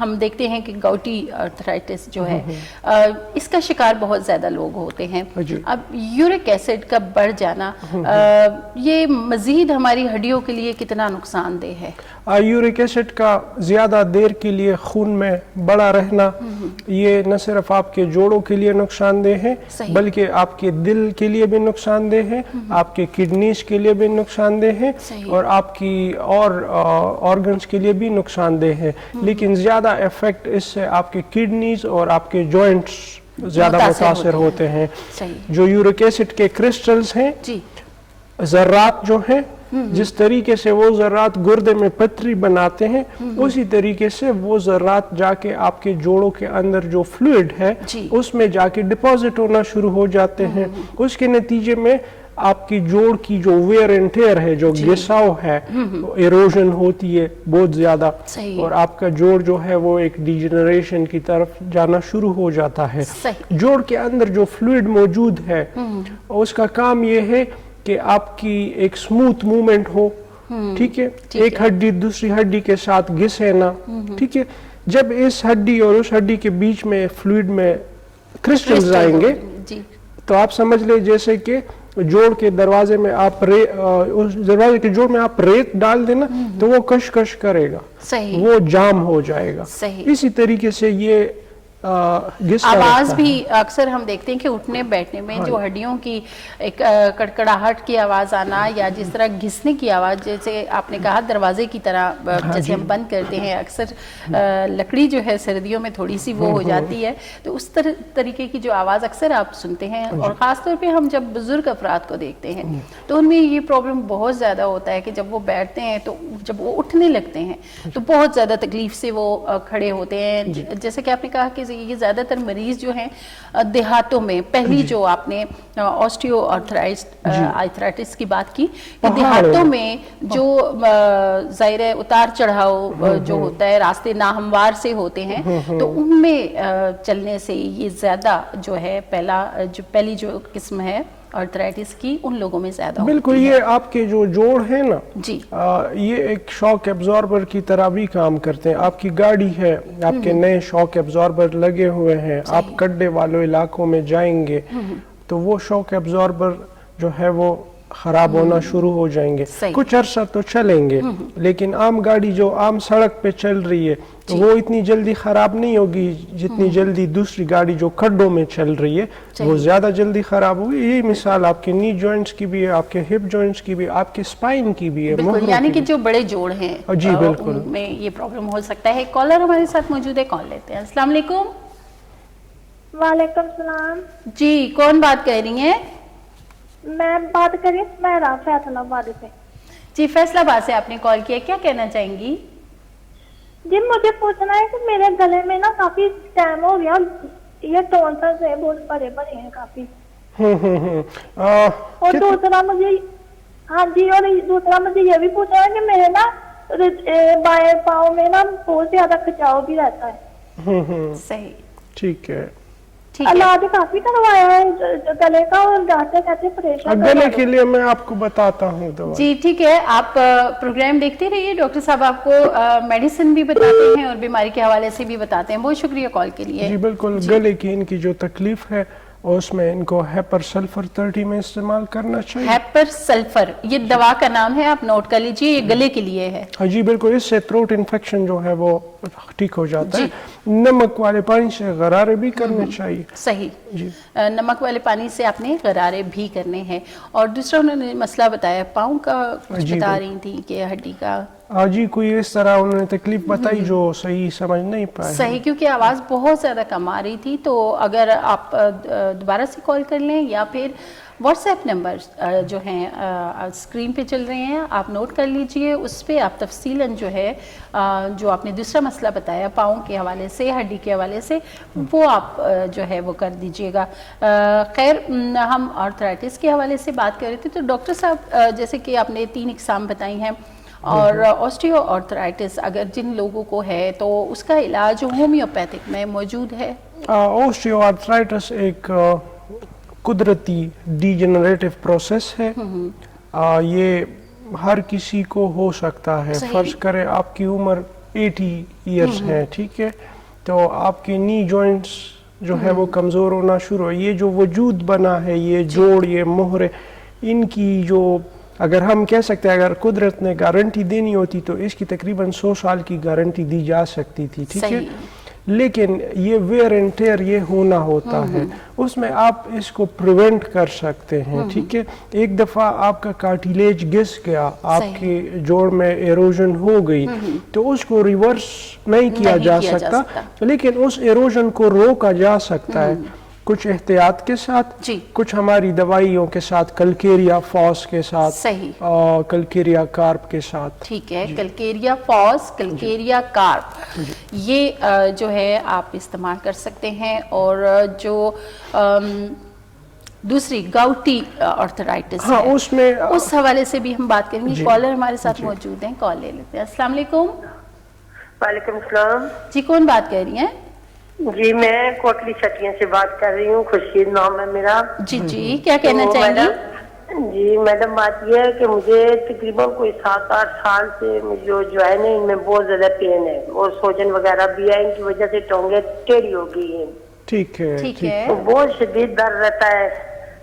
ہم دیکھتے ہیں کہ گاؤٹی آرتھرائٹس جو ہے اس کا شکار بہت زیادہ لوگ ہوتے ہیں. اب یورک ایسڈ کا بڑھ جانا یہ مزید ہماری ہڈیوں کے لیے کتنا نقصان دہ ہے؟ یورک ایسڈ کا زیادہ دیر کے لیے خون میں بڑا رہنا یہ نہ صرف آپ کے جوڑوں کے لیے نقصان دہ ہے بلکہ آپ کے دل کے لیے بھی نقصان دہ ہے, آپ کے کڈنیز کے لیے بھی نقصان دہ ہے اور آپ کی اور آرگنز کے لیے بھی نقصان دہ ہے. لیکن زیادہ ایفیکٹ اس سے آپ کے کڈنیز اور آپ کے جوائنٹس زیادہ متاثر ہوتے ہیں. جو یورک ایسڈ کے کرسٹلز ہیں, ذرات جو ہیں, جس طریقے سے وہ ذرات گردے میں پتھری بناتے ہیں اسی طریقے سے وہ ذرات جا کے آپ کے جوڑوں کے اندر جو فلوئڈ ہے اس میں جا کے ڈپازٹ ہونا شروع ہو جاتے ہیں. اس کے نتیجے میں آپ کی جوڑ کی جو ویئر اینڈ ٹیئر ہے, جو گھساؤ ہے, ایروژن ہوتی ہے بہت زیادہ اور آپ کا جوڑ جو ہے وہ ایک ڈیجنریشن کی طرف جانا شروع ہو جاتا ہے. جوڑ کے اندر جو فلوئڈ موجود ہے اس کا کام یہ ہے کہ آپ کی ایک سموتھ موومنٹ ہو, ٹھیک ہے, ایک ہڈی دوسری ہڈی کے ساتھ گھسے نہ, ٹھیک ہے. جب اس ہڈی اور اس ہڈی کے بیچ میں فلوئڈ میں کرسٹلز آئیں گے تو آپ سمجھ لیں جیسے کہ جوڑ کے دروازے میں آپ اس دروازے کے جوڑ میں آپ ریت ڈال دینا تو وہ کش کرے گا, وہ جام ہو جائے گا. اسی طریقے سے یہ آواز بھی اکثر ہم دیکھتے ہیں کہ اٹھنے بیٹھنے میں جو ہڈیوں کی ایک کڑکڑاہٹ کی آواز آنا یا جس طرح گھسنے کی آواز, جیسے آپ نے کہا دروازے کی طرح جیسے ہم بند کرتے ہیں, اکثر لکڑی جو ہے سردیوں میں تھوڑی سی وہ ہو جاتی ہے تو اس طریقے کی جو آواز اکثر آپ سنتے ہیں. اور خاص طور پہ ہم جب بزرگ افراد کو دیکھتے ہیں تو ان میں یہ پرابلم بہت زیادہ ہوتا ہے کہ جب وہ بیٹھتے ہیں تو جب وہ اٹھنے لگتے ہیں تو بہت زیادہ تکلیف سے وہ کھڑے ہوتے ہیں. جیسے کہ آپ نے کہا کہ یہ زیادہ تر مریض جو ہیں دیہاتوں میں, پہلی جو آپ نے آسٹیو آرتھرائٹس کی بات کی کہ دیہاتوں میں جو ظاہر ہے اتار چڑھاؤ جو ہوتا ہے راستے ناہموار سے ہوتے ہیں تو ان میں چلنے سے یہ زیادہ جو ہے پہلی جو قسم ہے آرتھرائٹس کی ان لوگوں میں زیادہ بالکل. یہ آپ کے جو جوڑ ہیں نا یہ ایک شاک ایبزاربر کی طرح بھی کام کرتے ہیں. آپ کی گاڑی ہے, آپ کے نئے شاک ایبزاربر لگے ہوئے ہیں, آپ کڈے والوں علاقوں میں جائیں گے تو وہ شاک ایبزاربر جو ہے وہ خراب ہونا شروع ہو جائیں گے. کچھ عرصہ تو چلیں گے لیکن عام گاڑی جو عام سڑک پہ چل رہی ہے تو وہ اتنی جلدی خراب نہیں ہوگی جتنی جلدی دوسری گاڑی جو کھڈوں میں چل رہی ہے وہ زیادہ جلدی خراب ہوگی. یہی مثال آپ کے نی جوائنٹس کی بھی ہے, آپ کے ہپ جوائنٹس کی بھی, آپ کے سپائن کی بھی ہے. یعنی کہ جو بڑے جوڑ ہیں ان میں یہ پرابلم ہو سکتا ہے. کالر ہمارے ساتھ موجود ہے, کال لیتے ہیں. السلام علیکم. وعلیکم السلام. جی کون بات کر رہی ہیں؟ میں بات کر رہی ہوں فیصل آباد سے. جی فیصل آباد سے آپ نے کال کیا, کیا کہنا چاہیں گی؟ جی مجھے پوچھنا ہے کہ میرے گلے میں نا کافی ٹائم ہو گیا, یہ ٹونسلز ہیں بہت بڑے بڑے ہیں کافی. اور دوسرا مجھے دوسرا مجھے یہ بھی پوچھنا ہے کہ میرے نا بائیں پاؤں میں نا بہت زیادہ کھچاؤ بھی رہتا ہے. صحیح, ٹھیک ہے. علاج کافی کروایا ہے گلے کا اور ڈاکٹر کہتے ہیں پریشان. گلے کے لیے میں آپ کو بتاتا ہوں دوا. جی ٹھیک ہے, آپ پروگرام دیکھتے رہیے, ڈاکٹر صاحب آپ کو میڈیسن بھی بتاتے ہیں اور بیماری کے حوالے سے بھی بتاتے ہیں. بہت شکریہ کال کے لیے. جی بالکل. گلے کی ان کی جو تکلیف ہے اور اس میں ان کو ہیپر سلفر 30 میں استعمال کرنا چاہیے. ہیپر سلفر یہ دوا کا نام ہے, آپ نوٹ کر لیجئے, یہ گلے کے لیے ہے. ہاں جی بالکل. اس سے تھروٹ انفیکشن جو ہے وہ ٹھیک ہو جاتا ہے. نمک والے پانی سے غرارے بھی کرنے چاہیے. صحیح جی, نمک والے پانی سے آپ نے غرارے بھی کرنے ہیں. اور دوسرا انہوں نے مسئلہ بتایا پاؤں کا, کچھ بتا رہی تھی کہ ہڈی کا. جی کوئی اس طرح انہوں نے تکلیف بتائی جو صحیح سمجھ نہیں پائے. صحیح, کیونکہ آواز بہت زیادہ کم آ رہی تھی. تو اگر آپ دوبارہ سے کال کر لیں یا پھر واٹس ایپ نمبر جو ہیں اسکرین پہ چل رہے ہیں آپ نوٹ کر لیجئے, اس پہ آپ تفصیلاً جو ہے جو آپ نے دوسرا مسئلہ بتایا پاؤں کے حوالے سے, ہڈی کے حوالے سے, وہ آپ جو ہے وہ کر دیجئے گا. خیر, ہم آرتھرائٹس کے حوالے سے بات کر رہے تھے تو ڈاکٹر صاحب جیسے کہ آپ نے 3 اقسام بتائی ہیں اور آسٹیو آرتھرائٹس اگر جن لوگوں کو ہے تو اس کا علاج ہومیوپیتھک میں موجود ہے. آسٹیو آرتھرائٹس ایک قدرتی ڈیجنریٹو پروسیس ہے. یہ ہر کسی کو ہو سکتا ہے. فرض کرے آپ کی عمر 80 ایئرس ہیں، ٹھیک ہے، تو آپ کے نی جوائنٹس جو ہے وہ کمزور ہونا شروع ہے. یہ جو وجود بنا ہے، یہ جوڑ، یہ مہر، ان کی جو اگر ہم کہہ سکتے ہیں اگر قدرت نے گارنٹی دینی ہوتی تو اس کی تقریباً 100 سال کی گارنٹی دی جا سکتی تھی، ٹھیک ہے، لیکن یہ ویئر اینڈ ٹیئر یہ ہونا ہوتا ہے، اس میں آپ اس کو پریونٹ کر سکتے ہیں، ٹھیک ہے. ایک دفعہ آپ کا کارٹیلیج گھس گیا، آپ کے جوڑ میں ایروژن ہو گئی تو اس کو ریورس نہیں کیا جا سکتا، لیکن اس ایروژن کو روکا جا سکتا ہے کچھ احتیاط کے ساتھ، کچھ ہماری دوائیوں کے ساتھ، کلکیریا فاس کے ساتھ، کلکیریا کارپ کے ساتھ. ٹھیک ہے، کلکیریا فاس، کلکیریا کارپ، یہ جو ہے آپ استعمال کر سکتے ہیں. اور جو دوسری گاؤٹی آرتھرائٹس ہے، اس میں اس حوالے سے بھی ہم بات کریں گے. کالر ہمارے ساتھ موجود ہیں، کال لے لیتے ہیں. السلام علیکم. وعلیکم السلام. جی کون بات کر رہی ہیں؟ جی میں کوٹلی چٹیاں سے بات کر رہی ہوں، خورشید نام ہے میرا. جی کیا کہنا چاہیں گی؟ جی میڈم بات یہ ہے کہ مجھے تقریباً کوئی 7-8 سال سے جو جوائن ہے ان میں بہت زیادہ پین ہے اور سوجن وغیرہ بھی ہے، ان کی وجہ سے ٹونگیں ٹیڑھی ہو گئی ہیں. ٹھیک ہے، ٹھیک ہے، بہت شدید درد رہتا ہے،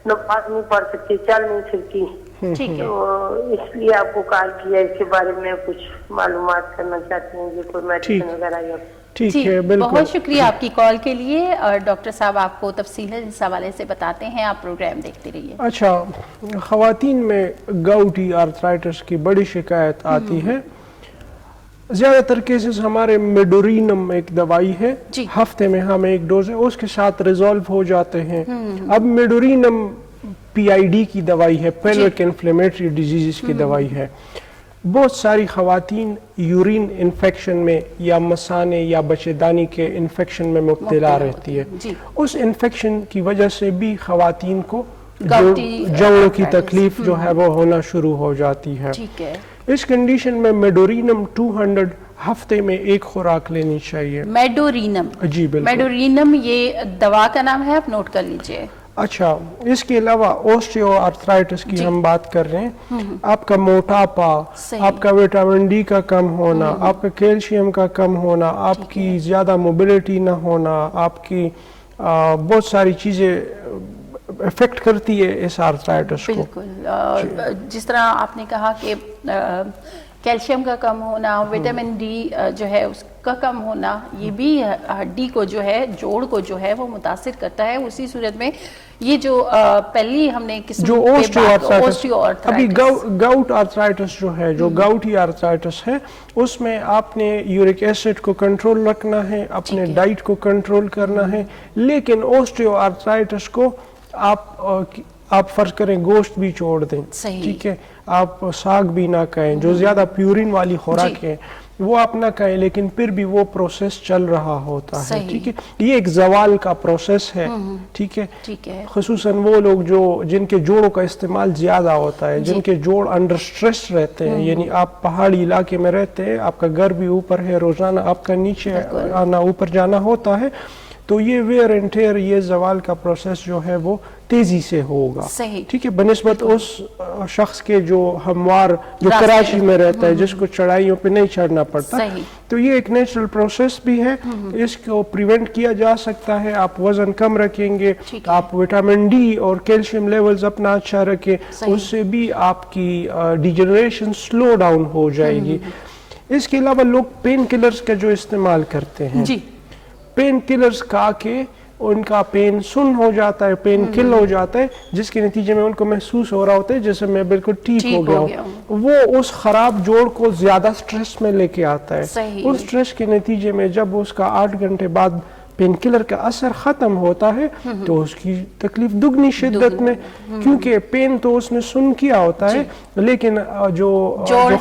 نماز نہیں پڑھ سکتی، چل نہیں سکتی. ٹھیک ہے، تو اس لیے آپ کو کال کیا، اس کے بارے میں کچھ معلومات کرنا چاہتے ہیں، کوئی میڈیسن وغیرہ یا ٹھیک ہے. بالکل، بہت شکریہ آپ کی کال کے لیے. اور ڈاکٹر صاحب آپ کو تفصیل اس حوالے سے بتاتے ہیں، آپ پروگرام دیکھتے رہیے. اچھا، خواتین میں گاؤٹی آرتھرائٹس کی بڑی شکایت آتی ہے. زیادہ تر کیسز ہمارے میڈورینم ایک دوائی ہے، ہفتے میں ہم ایک ڈوز ہے اس کے ساتھ ریزالو ہو جاتے ہیں. اب میڈورینم PID کی دوائی ہے، پیلوک انفلیمیٹری ڈیزیز کی دوائی ہے. بہت ساری خواتین یورین انفیکشن میں یا مثانے یا بچے دانی کے انفیکشن میں مبتلا رہتی ہے. اس انفیکشن کی وجہ سے بھی خواتین کو جوڑوں کی تکلیف جو ہے وہ ہونا شروع ہو جاتی ہے. اس کنڈیشن میں میڈورینم 200 ہفتے میں ایک خوراک لینی چاہیے. میڈورینم؟ جی بالکل، میڈورینم یہ دوا کا نام ہے، آپ نوٹ کر لیجئے. اچھا، اس کے علاوہ اوسٹیو آرتھرائٹس کی ہم بات کر رہے ہیں. آپ کا موٹاپا، آپ کا وٹامن ڈی کا کم ہونا، آپ کا کیلشیم کا کم ہونا، آپ کی زیادہ موبلٹی نہ ہونا، آپ کی بہت ساری چیزیں افیکٹ کرتی ہے اس آرتھرائٹس کو. بالکل، جس طرح آپ نے کہا کہ کیلشیم کا کم ہونا، وٹامن ڈی جو ہے اس کا کم ہونا، یہ بھی ہڈی کو جو ہے، جوڑ کو جو ہے وہ متاثر کرتا ہے. اسی صورت میں یہ جو پہلی ہم نے قسم جو اوسٹیو آرتھرائٹس، ابھی گاؤٹ آرتھرائٹس جو ہے، جو گاؤٹی آرتھرائٹس ہے، اس میں آپ نے یورک ایسڈ کو کنٹرول رکھنا ہے، اپنے ڈائٹ کو کنٹرول کرنا ہے. لیکن اوسٹیو آرتھرائٹس کو آپ فرض کریں گوشت بھی چھوڑ دیں، ٹھیک ہے، آپ ساگ بھی نہ کھائیں، جو زیادہ پیورین والی خوراک ہے وہ آپ نہ کھائیں، لیکن پھر بھی وہ پروسیس چل رہا ہوتا ہے. ٹھیک ہے، یہ ایک زوال کا پروسیس ہے. ٹھیک ہے، خصوصاً وہ لوگ جن کے جوڑوں کا استعمال زیادہ ہوتا ہے، جن کے جوڑ انڈر سٹریس رہتے ہیں، یعنی آپ پہاڑی علاقے میں رہتے ہیں، آپ کا گھر بھی اوپر ہے، روزانہ آپ کا نیچے آنا اوپر جانا ہوتا ہے، تو یہ ویئر اینڈ ٹیئر، یہ زوال کا پروسیس جو ہے وہ تیزی سے ہوگا. ٹھیک ہے، بنسبت اس شخص کے جو ہموار، جو کراچی میں رہتا ہے، جس کو چڑھائیوں پہ نہیں چڑھنا پڑتا. تو یہ ایک نیچرل پروسیس بھی ہے، اس کو پریونٹ کیا جا سکتا ہے. آپ وزن کم رکھیں گے، آپ وٹامن ڈی اور کیلشیم لیولز اپنا اچھا رکھیں، اس سے بھی آپ کی ڈیجنریشن سلو ڈاؤن ہو جائے گی. اس کے علاوہ لوگ پین کلرز کا جو استعمال کرتے ہیں، پین کلرز کھا کے ان کا پین سن ہو جاتا ہے، پین کل ہو جاتا ہے، جس کے نتیجے میں ان کو محسوس ہو رہا ہوتا ہے جیسے میں بالکل ٹھیک ہو گیا ہوں. وہ اس خراب جوڑ کو زیادہ سٹریس میں لے کے آتا ہے. اس سٹریس کے نتیجے میں جب اس کا 8 گھنٹے بعد پین کلر کا اثر ختم ہوتا ہے تو اس کی تکلیف دگنی شدت میں، کیونکہ پین تو اس نے سن کیا ہوتا ہے، لیکن جو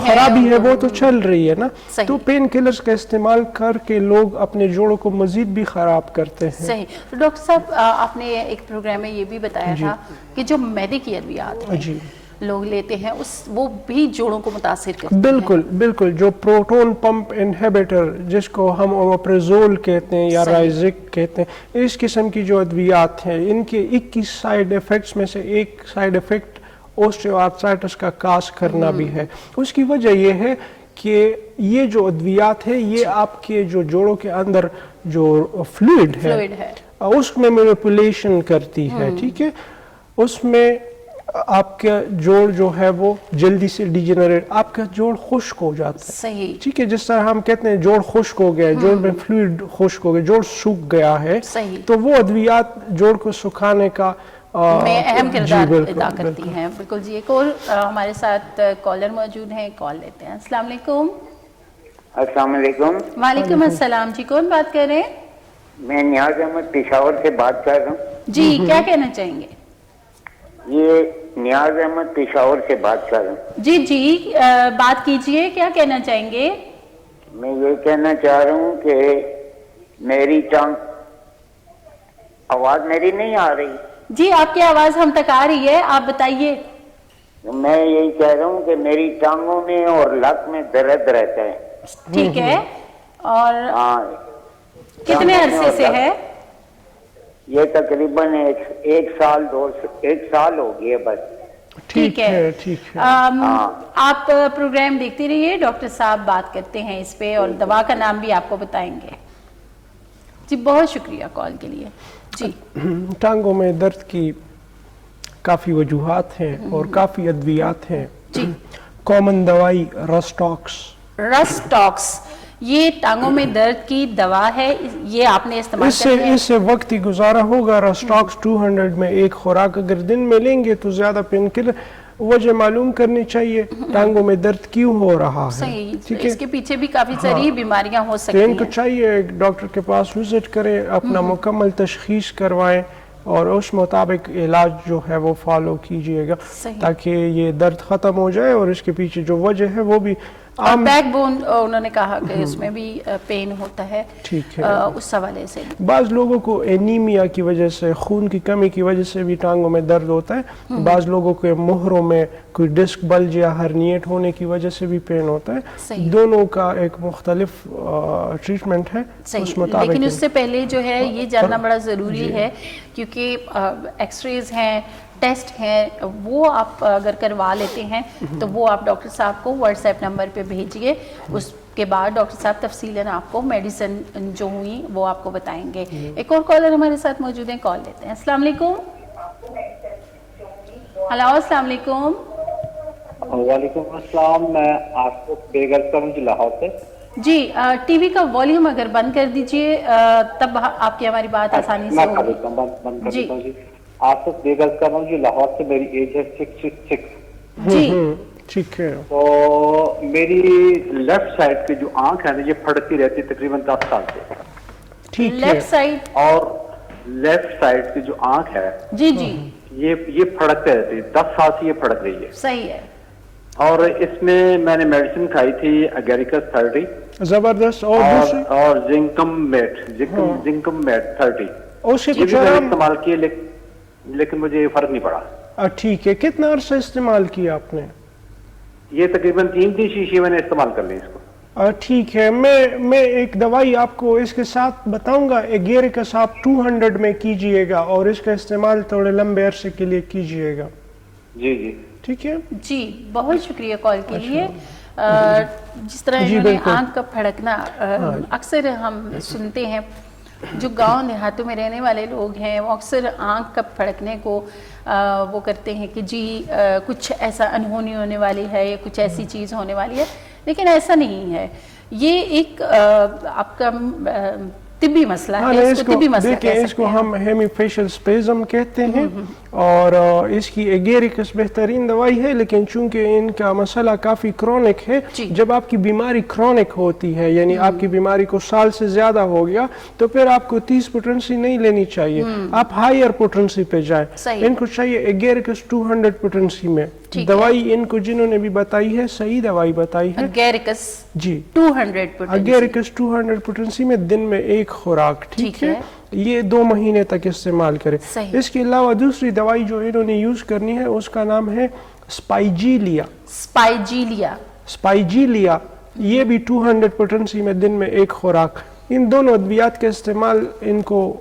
خرابی ہے وہ تو چل رہی ہے نا. تو پین کلرز کا استعمال کر کے لوگ اپنے جوڑوں کو مزید بھی خراب کرتے ہیں. صحیح. تو ڈاکٹر صاحب آپ نے ایک پروگرام میں یہ بھی بتایا تھا کہ جو میدے کی ادویات ہیں لوگ لیتے ہیں، وہ بھی جوڑوں کو متاثر کرتے ہیں. بالکل بالکل، جو پروٹون پمپ انہیبیٹر جس کو ہم اومپریزول کہتے ہیں یا رائزک کہتے ہیں، اس قسم کی جو ادویات ہیں، ان کے 21 سائیڈ ایفیکٹس میں سے ایک سائیڈ ایفیکٹ اوسٹیو آرتھرائٹس کا کاز کرنا بھی ہے. اس کی وجہ یہ ہے کہ یہ جو ادویات ہے یہ آپ کے جو جوڑوں کے اندر جو فلوئڈ ہے اس میں مینیپولیشن کرتی ہے، ٹھیک ہے، اس میں آپ کا جوڑ جو ہے وہ جلدی سے ڈیجنریٹ، آپ کا جوڑ خشک ہو جاتا ہے، صحیح، ٹھیک ہے، جس طرح ہم کہتے ہیں جوڑ خشک ہو گیا، جوڑ میں فلوئڈ خشک ہو گیا، جوڑ سوکھ گیا ہے، تو وہ ادویات جوڑ کو سکھانے کا میں اہم کردار ادا کرتی ہیں. بالکل جی. ایک اور ہمارے ساتھ کالر موجود ہیں، کال لیتے ہیں. السلام علیکم. السلام علیکم. وعلیکم السلام جی. کون بات کر رہے ہیں؟ میں نیاز احمد پشاور سے بات کر رہا ہوں. جی کیا کہنا چاہیں گے؟ یہ نیاز احمد پشاور سے بات کر رہا ہوں. جی جی بات کیجئے، کیا کہنا چاہیں گے؟ میں یہ کہنا چاہ رہا ہوں کہ میری ٹانگ، آواز میری نہیں آ رہی؟ جی آپ کی آواز ہم تک آ رہی ہے، آپ بتائیے. میں یہی کہہ رہا ہوں کہ میری ٹانگوں میں اور لت میں درد رہتا ہے. ٹھیک ہے. اور ہاں. کتنے عرصے سے ہے؟ یہ تقریباً ایک سال ہو گیا بس. ٹھیک ہے. ٹھیک ہے. آپ پروگرام دیکھتے رہیے، ڈاکٹر صاحب بات کرتے ہیں اس پہ اور دوا کا نام بھی آپ کو بتائیں گے. جی بہت شکریہ کال کے لیے. جی ٹانگوں میں درد کی کافی وجوہات ہیں اور کافی ادویات ہیں. کامن دوائی رسٹاکس یہ ٹانگوں میں درد کی دوا ہے، یہ آپ نے استعمال کیا ہے؟ اس سے وقت ہی گزارا ہوگا. رسٹاکس 200 میں ایک خوراک اگر دن میں لیں گے تو زیادہ پین کلر. وجہ معلوم کرنی چاہیے ٹانگوں میں درد کیوں ہو رہا ہے. صحیح، اس کے پیچھے بھی کافی ساری بیماریاں ہو سکتی ہیں. ان کو چاہیے ایک ڈاکٹر کے پاس وزٹ کریں، اپنا مکمل تشخیص کروائیں اور اس مطابق علاج جو ہے وہ فالو کیجئے گا تاکہ یہ درد ختم ہو جائے اور اس کے پیچھے جو وجہ ہے وہ بھی. بیک بون انہوں نے کہا کہ اس میں بھی پین ہوتا ہے، ٹھیک ہے، اس حوالے سے. بعض لوگوں کو اینیمیا کی وجہ سے، خون کی کمی کی وجہ سے بھی ٹانگوں میں درد ہوتا ہے. بعض لوگوں کے مہروں میں کوئی ڈسک بلج یا ہرنیٹ ہونے کی وجہ سے بھی پین ہوتا ہے. دونوں کا ایک مختلف ٹریٹمنٹ ہے اس مطابق. لیکن اس سے پہلے جو ہے یہ جاننا بڑا ضروری ہے کیونکہ ایکس ریز ہیں، ٹیسٹ ہیں، وہ آپ اگر کروا لیتے ہیں تو وہ آپ ڈاکٹر صاحب کو واٹس ایپ نمبر پہ بھیجیے. اس کے بعد ڈاکٹر صاحب تفصیلاً آپ کو میڈیسن جو ہوئی وہ آپ کو بتائیں گے. ایک اور کالر ہمارے ساتھ موجود ہیں، کال لیتے ہیں. السلام علیکم. ہلو السلام علیکم. وعلیکم السلام. میں آصف بیگ کروں جی لاہور سے. جی ٹی وی کا والیوم اگر بند کر دیجئے تب آپ کی ہماری بات آسانی سے ہوگی. بند کر دیتا ہوں جی. آصف بیگ کر رہا ہوں جی لاہور سے. میری ایج ہے 66. جی ٹھیک ہے. تو میری لیفٹ سائڈ کی جو آنکھ ہے نا یہ پھڑکتی رہتی ہے تقریباً 10 سال سے. لیفٹ سائڈ اور لیفٹ سائڈ کی جو آنکھ ہے جی جی یہ پھڑکتے رہتی ہے. 10 سال سے یہ پھڑک رہی ہے. صحیح ہے. اور اس میں نے میڈیسن کھائی تھی اگیریکس 30 زبردست. اور زنکم میٹ 30 استعمال کیے لیکن مجھے فرق نہیں پڑا. ٹھیک ہے. کتنا عرصہ استعمال کیا آپ نے؟ یہ تقریباً 3 شیشے میں نے استعمال کر لی اس کو. ٹھیک ہے. میں ایک دوائی آپ کو اس کے ساتھ بتاؤں گا. ایگیریکس آپ 200 میں کیجئے گا اور اس کا استعمال تھوڑے لمبے عرصے کے لیے کیجئے گا. جی جی ٹھیک ہے جی. بہت شکریہ کال کے لیے. جس طرح انہوں نے آنکھ کا پھڑکنا اکثر ہم سنتے ہیں، جو گاؤں دیہاتوں میں رہنے والے لوگ ہیں وہ اکثر آنکھ کا پھڑکنے کو وہ کرتے ہیں کہ جی کچھ ایسا انہونی ہونے والی ہے یا کچھ ایسی چیز ہونے والی ہے، لیکن ایسا نہیں ہے. یہ ایک آپ کا طبی مسئلہ ہے. اس کو طبی مسئلہ کہہ سکتے ہیں. اس کو ہم ہیمیفیشل سپیزم کہتے ہیں اور اس کی ایگیریکس بہترین دوائی ہے، لیکن چونکہ ان کا مسئلہ کافی کرونک ہے. جب آپ کی بیماری کرونک ہوتی ہے یعنی آپ کی بیماری کو سال سے زیادہ ہو گیا تو پھر آپ کو 30 پوٹنسی نہیں لینی چاہیے، آپ ہائر پوٹنسی پہ جائیں. ان کو چاہیے ایگیریکس 200 پوٹنسی میں. دوائی ان کو جنہوں نے بھی بتائی ہے صحیح دوائی بتائی ہے. ایگیریکس جی 200 پوٹنسی. ایگیریکس 200 پوٹنسی میں دن میں ایک خوراک. ٹھیک ہے. یہ 2 مہینے تک استعمال کریں. اس کے علاوہ دوسری دوائی جو انہوں نے یوز کرنی ہے اس کا نام ہے سپائجیلیا. یہ بھی 200 پوٹنسی میں دن میں ایک خوراک. ان دونوں ادویات کا استعمال ان کو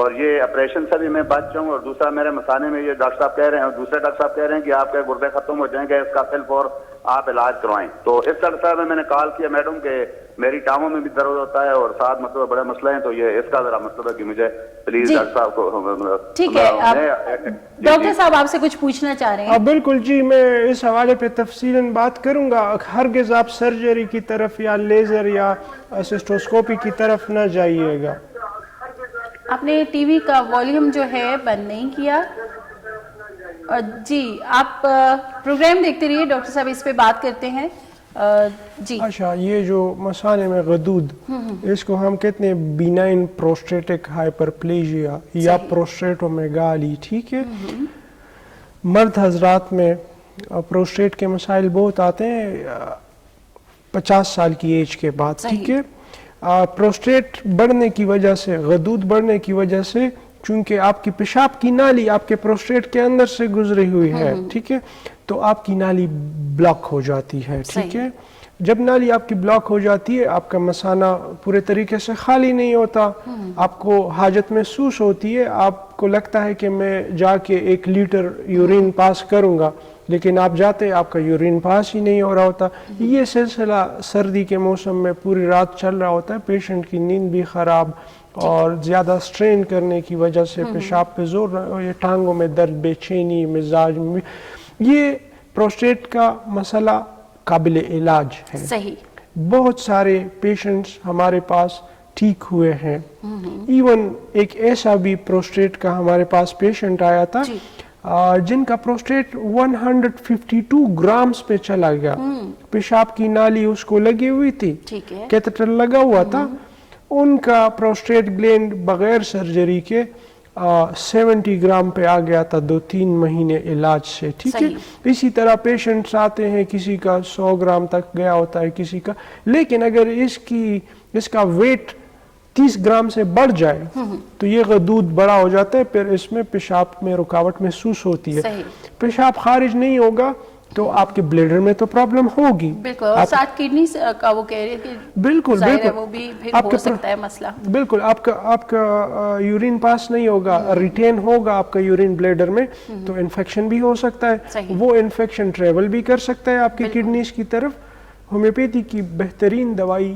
اور یہ آپریشن سے بھی میں بچ جاؤں. اور دوسرا میرے مثانے میں یہ ڈاکٹر صاحب کہہ رہے ہیں, اور دوسرے ڈاکٹر صاحب کہہ رہے ہیں کہ آپ کے گردے ختم ہو جائیں گے, اس کا صرف اور آپ علاج کروائیں. تو اس سلسلے میں نے کال کیا میڈم کہ میری ٹانگوں میں بھی درد ہوتا ہے اور ساتھ مطلب بڑے مسئلے ہیں, تو یہ اس کا ذرا مطلب ہے کہ مجھے پلیز ڈاکٹر صاحب کو. ٹھیک ہے, ڈاکٹر صاحب آپ سے کچھ پوچھنا چاہ رہے ہیں؟ بالکل جی, میں اس حوالے پہ تفصیلاً بات کروں گا. ہرگز آپ سرجری کی طرف یا لیزر یا سسٹوسکوپی کی طرف نہ جائیے گا. آپ نے ٹی وی کا والیوم جو ہے بند نہیں کیا. جی آپ پروگرام دیکھتے رہیے, ڈاکٹر صاحب اس پہ بات کرتے ہیں. جی اچھا, یہ جو مثانے میں غدود, اس کو ہم کہتے ہیں بینائن پروسٹیٹک ہائپرپلیجیا یا پروسٹیٹومیگالی. ٹھیک ہے, مرد حضرات میں پروسٹیٹ کے مسائل بہت آتے ہیں 50 سال کی ایج کے بعد. ٹھیک ہے, پروسٹیٹ بڑھنے کی وجہ سے, غدود بڑھنے کی وجہ سے, چونکہ آپ کی پیشاب کی نالی آپ کے پروسٹیٹ کے اندر سے گزری ہوئی ہے, ٹھیک ہے, تو آپ کی نالی بلاک ہو جاتی ہے. ٹھیک ہے, جب نالی آپ کی بلاک ہو جاتی ہے, آپ کا مثانہ پورے طریقے سے خالی نہیں ہوتا, آپ کو حاجت محسوس ہوتی ہے, آپ کو لگتا ہے کہ میں جا کے 1 لیٹر یورین پاس کروں گا, لیکن آپ جاتے آپ کا یورین پاس ہی نہیں ہو رہا ہوتا. یہ سلسلہ سردی کے موسم میں پوری رات چل رہا ہوتا ہے, پیشنٹ کی نیند بھی خراب, اور زیادہ سٹرین کرنے کی وجہ سے پیشاب پہ زور, یہ ٹانگوں میں درد, بے چینی, مزاج میں. یہ پروسٹیٹ کا مسئلہ قابل علاج ہے. صحیح, بہت سارے پیشنٹس ہمارے پاس ٹھیک ہوئے ہیں. ایون ایک ایسا بھی پروسٹیٹ کا ہمارے پاس پیشنٹ آیا تھا جن کا پروسٹیٹ 152 گرامز پہ چلا گیا. پیشاب کی نالی اس کو لگی ہوئی تھی, کیتھیٹر لگا ہوا تھا. ان کا پروسٹیٹ گلینڈ بغیر سرجری کے 70 گرام پہ آ گیا تھا 2-3 مہینے علاج سے. ٹھیک ہے, اسی طرح پیشنٹس آتے ہیں, کسی کا 100 گرام تک گیا ہوتا ہے, کسی کا, لیکن اگر اس کا ویٹ 30 گرام سے بڑھ جائے تو یہ غدود بڑا ہو جاتا ہے, پھر اس میں پیشاب میں رکاوٹ محسوس ہوتی ہے. پیشاب خارج نہیں ہوگا تو آپ کے بلیڈر میں تو پرابلم ہوگی. بالکل, اور ساتھ کڈنی کا وہ کہہ رہے کہ بالکل وہ بھی پھر ہو سکتا ہے مسئلہ. بالکل, آپ کا یورین پاس نہیں ہوگا, ریٹین ہوگا آپ کا یورین بلیڈر میں, تو انفیکشن بھی ہو سکتا ہے. وہ انفیکشن ٹریول بھی کر سکتا ہے آپ کی کڈنیز کی طرف. ہومیوپیتھی کی بہترین دوائی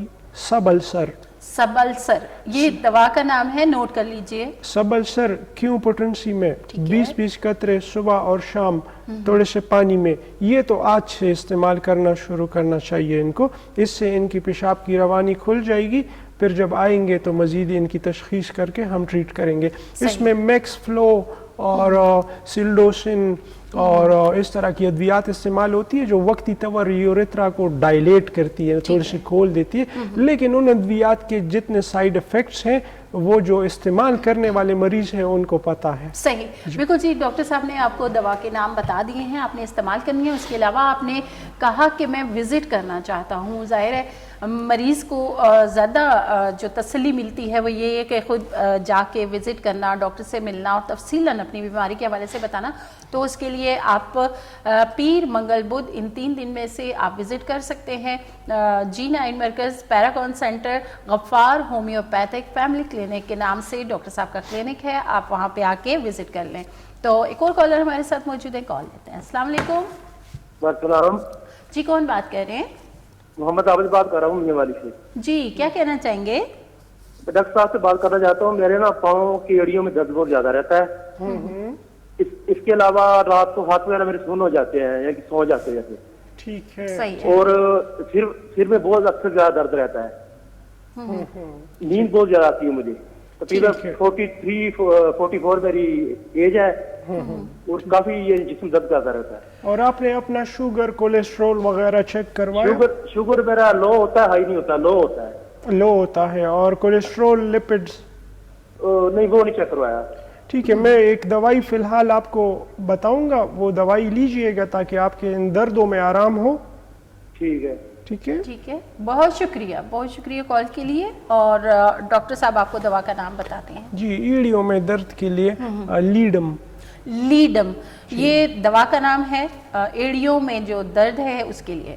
سب السر. سب السر, یہ دوا کا نام ہے, نوٹ کر لیجئے. سب السر کیوں پوٹنسی میں 20 قطرے صبح اور شام تھوڑے سے پانی میں, یہ تو آج سے استعمال کرنا شروع کرنا چاہیے ان کو. اس سے ان کی پیشاب کی روانی کھل جائے گی. پھر جب آئیں گے تو مزید ان کی تشخیص کر کے ہم ٹریٹ کریں گے. اس میں میکس فلو اور سلڈوسن اور اس طرح کی ادویات استعمال ہوتی ہے جو وقتی طور یوریترا کو ڈائلیٹ کرتی ہے, تھوڑی سی کھول دیتی ہے. لیکن ان ادویات کے جتنے سائیڈ افیکٹس ہیں وہ جو استعمال کرنے والے مریض ہیں ان کو پتہ ہے. صحیح, بالکل جی. ڈاکٹر صاحب نے آپ کو دوا کے نام بتا دیے ہیں, آپ نے استعمال کرنی ہے. اس کے علاوہ آپ نے کہا کہ میں وزٹ کرنا چاہتا ہوں. ظاہر ہے مریض کو زیادہ جو تسلی ملتی ہے وہ یہ ہے کہ خود جا کے وزٹ کرنا, ڈاکٹر سے ملنا اور تفصیلاً اپنی بیماری کے حوالے سے بتانا. تو اس کے لیے آپ پیر, منگل, بدھ ان 3 دن میں سے آپ وزٹ کر سکتے ہیں. G9 مرکز, پیراگون سینٹر, غفار ہومیوپیتھک فیملی کلینک کے نام سے ڈاکٹر صاحب کا کلینک ہے. آپ وہاں پہ آ کے وزٹ کر لیں. تو ایک اور کالر ہمارے ساتھ موجود ہے, کال لیتے ہیں. السلام علیکم. السلام جی, کون بات کر رہے ہیں؟ محمد عابد بات کر رہا ہوں والی سے. جی, کیا کہنا چاہیں گے؟ ڈاکٹر صاحب سے بات کرنا چاہتا ہوں. میرے نا پاؤں کی ایڑیوں میں درد بہت زیادہ رہتا ہے. اس کے علاوہ رات کو ہاتھ وغیرہ میرے سن ہو جاتے ہیں یا سو جاتے ہیں. ٹھیک ہے, اور پھر میں بہت اکثر زیادہ درد رہتا ہے. نیند بہت زیادہ آتی ہے مجھے. تقریباً 43-44 میری ایج ہے, اور کافی یہ جسم درد کرتا رہتا ہے. اور آپ نے اپنا شوگر, کولیسٹرول وغیرہ چیک کروایا؟ شوگر میرا لو ہوتا ہے, ہائی نہیں ہوتا, لو ہوتا ہے. لو ہوتا ہے. اور کولیسٹرول, لپڈز؟ نہیں, وہ نہیں چیک کروایا. ٹھیک ہے, میں ایک دوائی فی الحال آپ کو بتاؤں گا, وہ دوائی لیجئے گا تاکہ آپ کے ان دردوں میں آرام ہو. ٹھیک ہے. ٹھیک ہے, بہت شکریہ کال کے لیے. اور ڈاکٹر صاحب آپ کو دوا کا نام بتاتے ہیں. جی, ایڑیوں میں درد کے لیے لیڈم. یہ دوا کا نام ہے, ایڑیوں میں جو درد ہے اس کے لیے.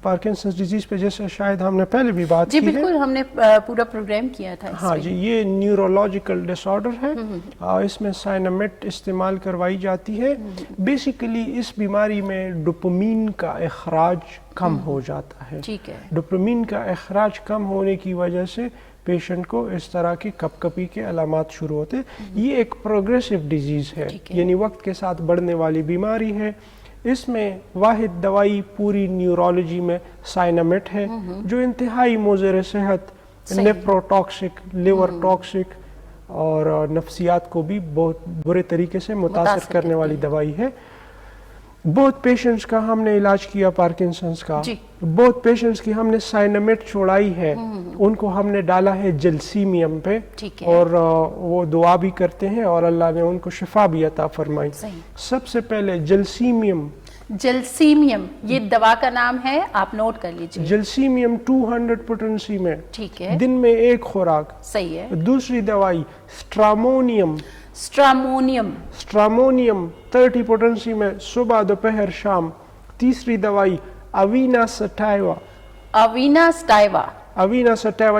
پارکنسنس ڈیزیز پہ جیسے شاید ہم نے پہلے بھی بات جی کی ہے. بالکل ہم نے پورا پروگرام کیا تھا. ہاں جی, یہ نیورولوجیکل ڈس آرڈر ہے, اس میں سائنامیٹ استعمال کروائی جاتی ہے. بیسیکلی اس بیماری میں ڈوپامین کا اخراج کم ہو جاتا ہے. ٹھیک ہے. ڈوپامین کا اخراج کم ہونے کی وجہ سے پیشنٹ کو اس طرح کی کپ کپی کے علامات شروع ہوتے. یہ ایک پروگریسو ڈیزیز ہے, یعنی وقت کے ساتھ بڑھنے والی بیماری ہے. اس میں واحد دوائی پوری نیورولوجی میں سائنامیٹ ہے, جو انتہائی مضر صحت, نیپروٹاکسک, لیور ٹاکسک اور نفسیات کو بھی بہت برے طریقے سے متاثر کرنے والی دوائی ہے. بہت پیشنٹس کا ہم نے علاج کیا پارکنسنس کا, بہت پیشنٹس کی ہم نے سائنامیٹ چھوڑائی ہے, ان کو ہم نے ڈالا ہے جلسیمیم پہ, اور وہ دعا بھی کرتے ہیں اور اللہ نے ان کو شفا بھی عطا فرمائی. سب سے پہلے جلسیمیم یہ دوا کا نام ہے, آپ نوٹ کر لیجیے. جلسیمیم 200 پوٹنسی میں, ٹھیک ہے, دن میں ایک خوراک. صحیح ہے. دوسری دوائی اسٹرامونیم 30 پوٹنسی میں, صبح دوپہر شام. تیسری دوائی اوینا سٹائیوا,